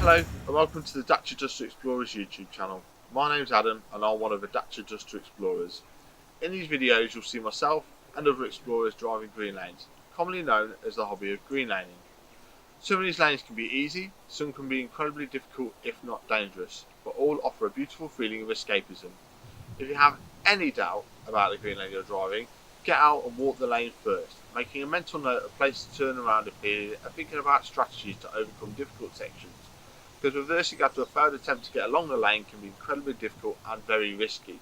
Hello and welcome to the Dacia2 Explorers YouTube channel. My name's Adam and I'm one of the Dacia2 Explorers. In these videos you'll see myself and other explorers driving green lanes, commonly known as the hobby of green laning. Some of these lanes can be easy, some can be incredibly difficult if not dangerous, but all offer a beautiful feeling of escapism. If you have any doubt about the green lane you're driving, get out and walk the lane first, making a mental note of places to turn around if needed and thinking about strategies to overcome difficult sections, because reversing after a failed attempt to get along the lane can be incredibly difficult and very risky.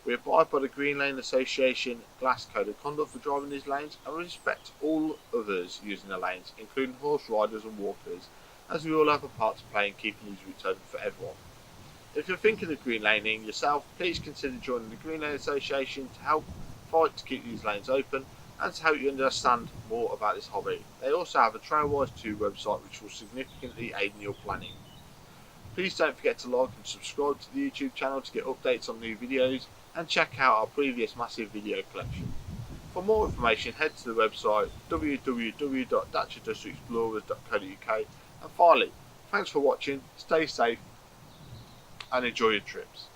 We abide by the Green Lane Association Glass Code of Conduct for driving these lanes and respect all others using the lanes, including horse riders and walkers, as we all have a part to play in keeping these routes open for everyone. If you're thinking of green laning yourself, please consider joining the Green Lane Association to help fight to keep these lanes open and to help you understand more about this hobby. They also have a Trailwise 2 website which will significantly aid in your planning. Please don't forget to like and subscribe to the YouTube channel to get updates on new videos and check out our previous massive video collection. For more information head to the website www.dacia2explorers.co.uk, and finally, thanks for watching, stay safe and enjoy your trips.